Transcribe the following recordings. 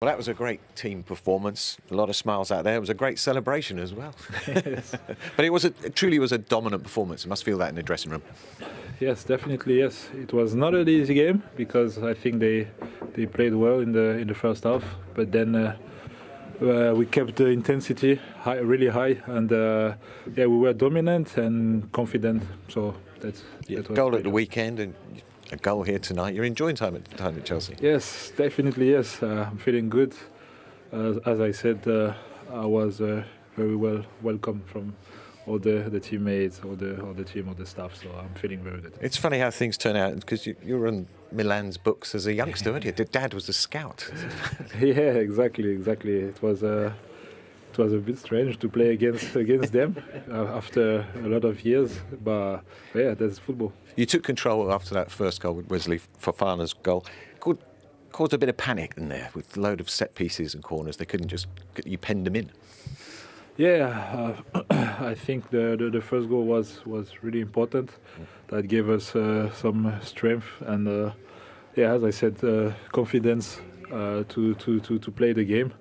Well, that was a great team performance. A lot of smiles out there. It was a great celebration as well. Yes. But it truly was a dominant performance. You must feel that in the dressing room. Yes, definitely. Yes, it was not an easy game because I think they played well in the first half, but then we kept the intensity really high, and we were dominant and confident. So that was goal great. at the weekend and a goal here tonight. You're enjoying time at Chelsea. Yes, definitely. Yes, I'm feeling good. As I said, I was very well welcomed from all the teammates, all the team, all the staff. So I'm feeling very good. It's funny how things turn out because you were on Milan's books as a youngster, weren't you? Dad was a scout. Yeah, exactly. It was a bit strange to play against them after a lot of years, but yeah, that's football. You took control after that first goal with Wesley Fofana's goal. Caused a bit of panic in there with a load of set pieces and corners. They couldn't just you penned them in. Yeah, I think the first goal was really important. That gave us some strength and as I said, confidence to play the game.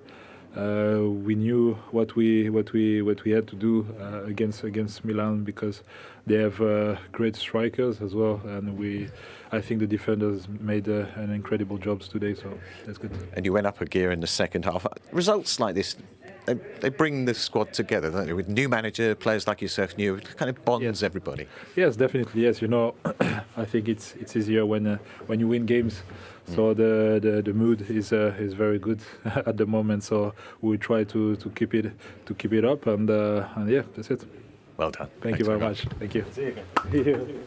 We knew what we had to do against Milan because they have great strikers as well, and I think the defenders made an incredible job today, so that's good. And you went up a gear in the second half. Results like this, they bring the squad together, don't they? With new manager, players like yourself, new, it kind of bonds everybody. Yes, definitely. Yes, I think it's easier when you win games. So the mood is very good at the moment. So we try to keep it up, and yeah, that's it. Well done. Thank you very much. Thank you. See you again.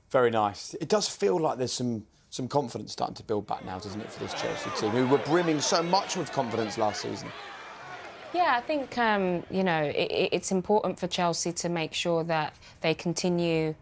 Very nice. It does feel like there's some confidence starting to build back now, doesn't it, for this Chelsea team, who were brimming so much with confidence last season? Yeah, I think it's important for Chelsea to make sure that they continue.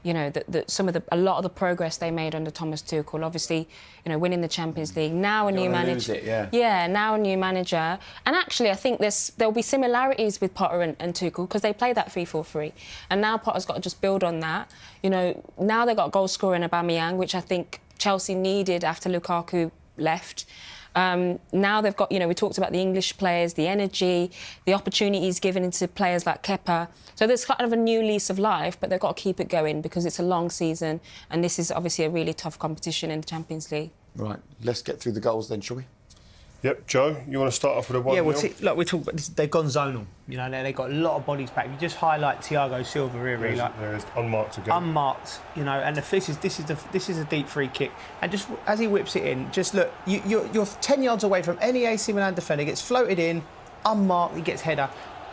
A lot of the progress they made under Thomas Tuchel, obviously, winning the Champions League. Now a new manager. Now a new manager. And actually, I think there'll be similarities with Potter and Tuchel because they play that 3-4-3. And now Potter's got to just build on that. Now they've got goal scorer in Aubameyang, which I think Chelsea needed after Lukaku left. Now they've got, we talked about the English players, the energy, the opportunities given into players like Kepa. So there's kind of a new lease of life, but they've got to keep it going because it's a long season and this is obviously a really tough competition in the Champions League. Right, let's get through the goals then, shall we? Yep, Joe, you want to start off with a 1-0? Yeah, look, we're talking about this, they've gone zonal. They've got a lot of bodies back. You just highlight Thiago Silva here, really. There is unmarked again. Unmarked, and this is a deep free kick. And just as he whips it in, just look, you're 10 yards away from any AC Milan defender. Gets floated in, unmarked, he gets header.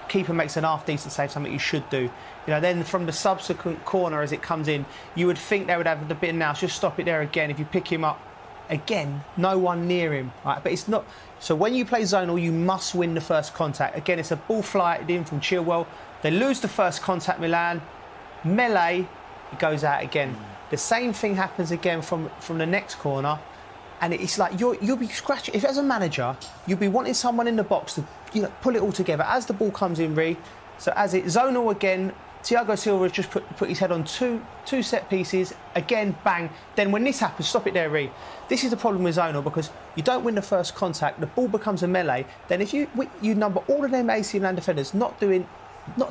Keeper makes an half-decent save, something you should do. Then from the subsequent corner as it comes in, you would think they would have the bit of now. Just stop it there again. If you pick him up, again, no one near him, right? But it's not. So when you play zonal, you must win the first contact. Again, it's a ball flighted in from Chilwell. They lose the first contact, Milan. Melee, it goes out again. The same thing happens again from the next corner. And it's like you'll be scratching. If as a manager, you'll be wanting someone in the box to pull it all together as the ball comes in, So as it zonal again, Thiago Silva has just put his head on two set pieces. Again, bang. Then when this happens, stop it there, This is the problem with zonal because you don't win the first contact, the ball becomes a melee. Then if you number all of them AC Milan defenders not doing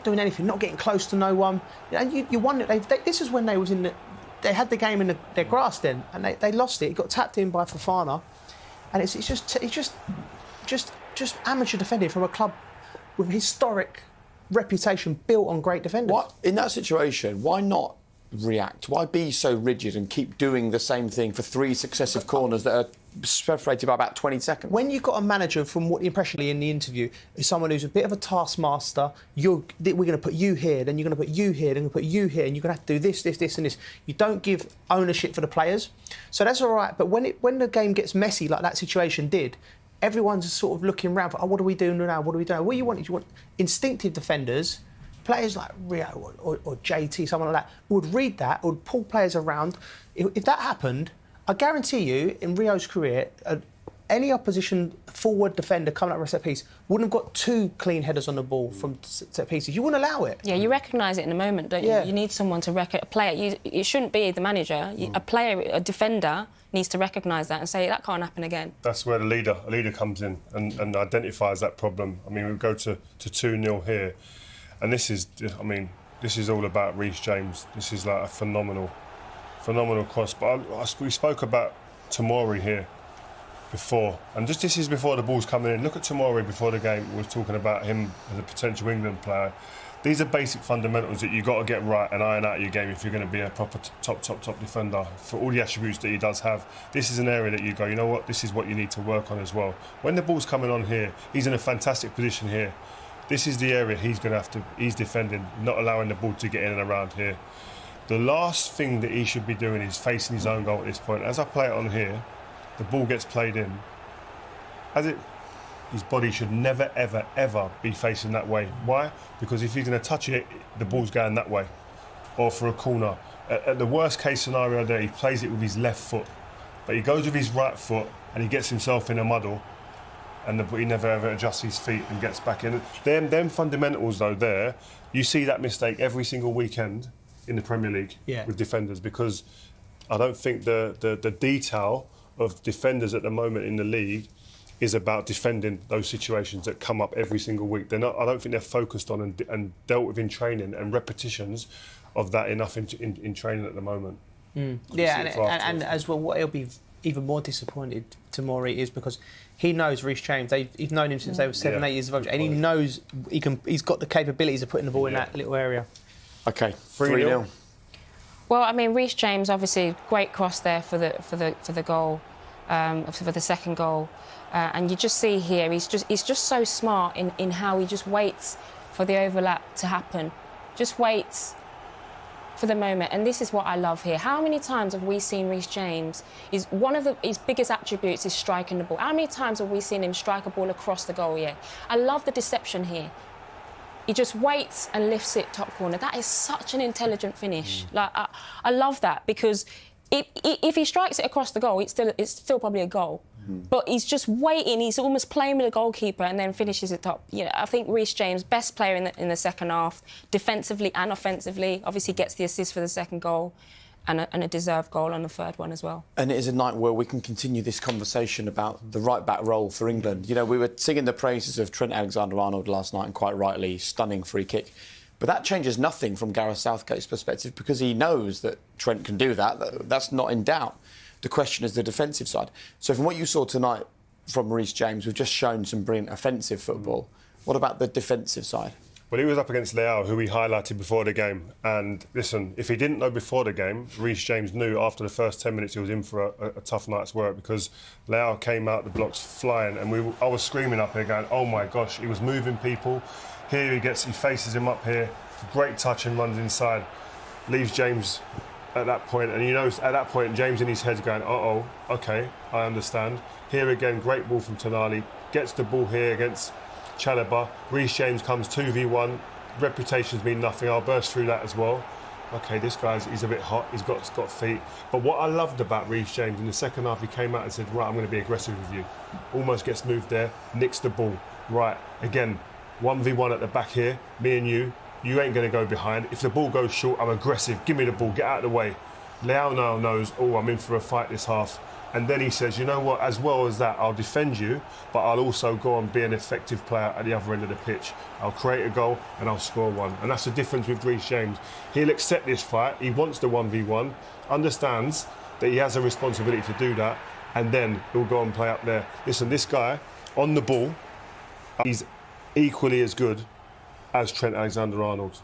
anything, not getting close to no one, and you wonder. This is when they had the game in their grasp then, and they lost it. It got tapped in by Fofana, and it's just amateur defending from a club with a historic reputation built on great defenders. In that situation, why not react? Why be so rigid and keep doing the same thing for 3 successive corners that are separated by about 20 seconds? When you've got a manager, from what the impression in the interview, is someone who's a bit of a taskmaster, we're going to put you here, then you're going to put you here, then you're going to put you here, and you're going to have to do this, and this. You don't give ownership for the players. So that's all right. But when the game gets messy, like that situation did, everyone's sort of looking around for, what do we do now? What do we do? What you want instinctive defenders, players like Rio or JT, someone like that, would read that, would pull players around. If that happened, I guarantee you, in Rio's career, any opposition forward defender coming up with a set piece wouldn't have got 2 clean headers on the ball from set pieces. You wouldn't allow it. Yeah, you recognise it in a moment, don't you? Yeah. You need someone to a player. It shouldn't be the manager. A player, a defender, needs to recognise that and say that can't happen again. That's where a leader comes in and identifies that problem. I mean, we go to 2-0 here, and this is all about Reece James. This is like a phenomenal cross. But we spoke about Tomori here before, and this is before the ball's coming in. Look at Tomori before the game. We were talking about him as a potential England player. These are basic fundamentals that you've got to get right and iron out your game if you're going to be a proper top defender. For all the attributes that he does have, this is an area that you go, you know what, this is what you need to work on as well. When the ball's coming on here, he's in a fantastic position here. This is the area he's defending, not allowing the ball to get in and around here. The last thing that he should be doing is facing his own goal at this point. As I play it on here, the ball gets played in. His body should never, ever, ever be facing that way. Why? Because if he's going to touch it, the ball's going that way. Or for a corner. At the worst case scenario there, he plays it with his left foot. But he goes with his right foot and he gets himself in a muddle, and he never ever adjusts his feet and gets back in. Them fundamentals though there, you see that mistake every single weekend in the Premier League with defenders, because I don't think the detail of defenders at the moment in the league is about defending those situations that come up every single week. They're not. I don't think they're focused on and dealt with in training, and repetitions of that enough in training at the moment. Yeah, and as well, what he'll be even more disappointed, Tomori, is because he knows Reece James. He's known him since they were 7, 8 years of age, and he knows he's got the capabilities of putting the ball in that little area. Okay, 3-0. Well, I mean, Reece James, obviously, great cross there for the goal, for the second goal. And you just see here, he's just so smart in how he just waits for the overlap to happen. Just waits for the moment. And this is what I love here. How many times have we seen Reece James? One of his biggest attributes is striking the ball. How many times have we seen him strike a ball across the goal here? I love the deception here. He just waits and lifts it top corner. That is such an intelligent finish. Like I love that, because if he strikes it across the goal, it's still probably a goal. But he's just waiting. He's almost playing with the goalkeeper and then finishes it top. You know, I think Reece James, best player in the second half, defensively and offensively. Obviously gets the assist for the second goal, and a deserved goal on the third one as well. And it is a night where we can continue this conversation about the right-back role for England. You know, we were singing the praises of Trent Alexander-Arnold last night, and quite rightly, stunning free kick. But that changes nothing from Gareth Southgate's perspective, because he knows that Trent can do that. That's not in doubt. The question is the defensive side. So from what you saw tonight from Reece James, we've just shown some brilliant offensive football. What about the defensive side? Well, he was up against Leao, who we highlighted before the game. And listen, if he didn't know before the game, Reece James knew after the first 10 minutes he was in for a tough night's work, because Leao came out the blocks flying, and I was screaming up here going, oh my gosh, he was moving people. Here he faces him up here, great touch and runs inside, leaves James at that point, and you know at that point James in his head's going, uh-oh, okay, I understand. Here again, great ball from Tonali, gets the ball here against Chalobah. Reece James comes 2v1, reputation's been nothing, I'll burst through that as well. Okay, this he's a bit hot, he's got feet. But what I loved about Reece James, in the second half he came out and said, right, I'm going to be aggressive with you. Almost gets moved there, nicks the ball. Right, again, 1v1 at the back here, me and you ain't going to go behind. If the ball goes short, I'm aggressive. Give me the ball, get out of the way. Leao now knows, oh, I'm in for a fight this half. And then he says, you know what, as well as that, I'll defend you, but I'll also go and be an effective player at the other end of the pitch. I'll create a goal and I'll score one. And that's the difference with Reece James. He'll accept this fight. He wants the 1v1, understands that he has a responsibility to do that, and then he'll go and play up there. Listen, this guy, on the ball, he's equally as good as Trent Alexander-Arnold,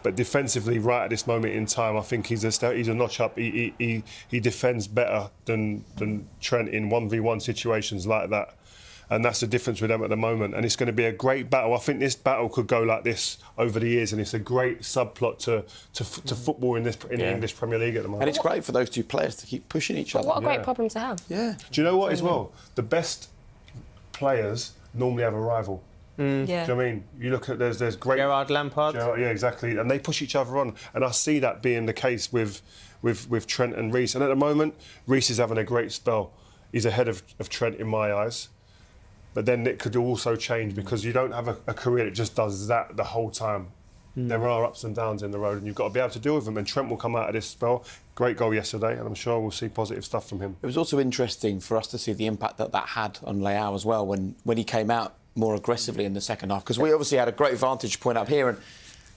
but defensively, right at this moment in time, I think he's a notch up. He defends better than Trent in 1v1 situations like that, and that's the difference with them at the moment. And it's going to be a great battle. I think this battle could go like this over the years, and it's a great subplot to football in the English Premier League at the moment. And it's great for those two players to keep pushing each other. What a great problem to have. Yeah. Do you know what as well? The best players normally have a rival. Yeah. Do you know what I mean? You look at there's great Gerrard, Lampard. Yeah, exactly, and they push each other on, and I see that being the case with Trent and Reece. And at the moment, Reece is having a great spell. He's ahead of Trent in my eyes. But then it could also change because you don't have a career that just does that the whole time. There are ups and downs in the road, and you've got to be able to deal with them. And Trent will come out of this spell. Great goal yesterday, and I'm sure we'll see positive stuff from him. It was also interesting for us to see the impact that had on Leao as well when he came out more aggressively in the second half, because we obviously had a great vantage point up here, and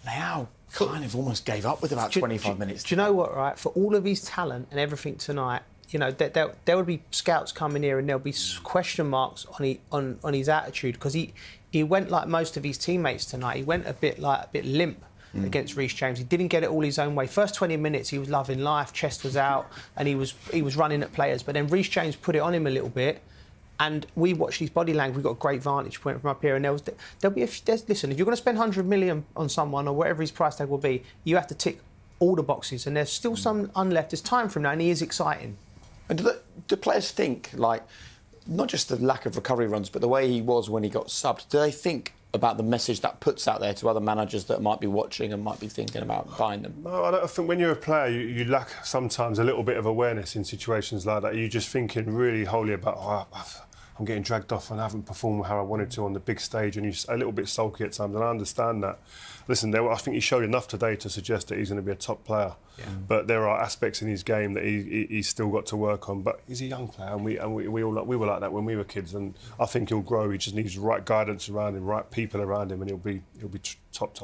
Leao kind of almost gave up with about 25 minutes. Do you know what, right? For all of his talent and everything tonight, you know, there would be scouts coming here and there'll be question marks on his attitude, because he went like most of his teammates tonight. He went a bit limp against Reece James. He didn't get it all his own way. First 20 minutes he was loving life, chest was out, and he was running at players. But then Reece James put it on him a little bit, and we watched his body language. We got a great vantage point from up here. And listen, if you're going to spend 100 million on someone or whatever his price tag will be, you have to tick all the boxes. And there's still some unleft. There's time for him now, and he is exciting. And do players think, like, not just the lack of recovery runs, but the way he was when he got subbed, do they think about the message that puts out there to other managers that might be watching and might be thinking about buying them? No, I think when you're a player, you lack sometimes a little bit of awareness in situations like that. You're just thinking really wholly about, I'm getting dragged off and I haven't performed how I wanted to on the big stage, and you're a little bit sulky at times, and I understand that. Listen, I think he showed enough today to suggest that he's going to be a top player. Yeah. But there are aspects in his game that he's still got to work on. But he's a young player, and we were like that when we were kids. And I think he'll grow. He just needs the right guidance around him, right people around him, and he'll be top.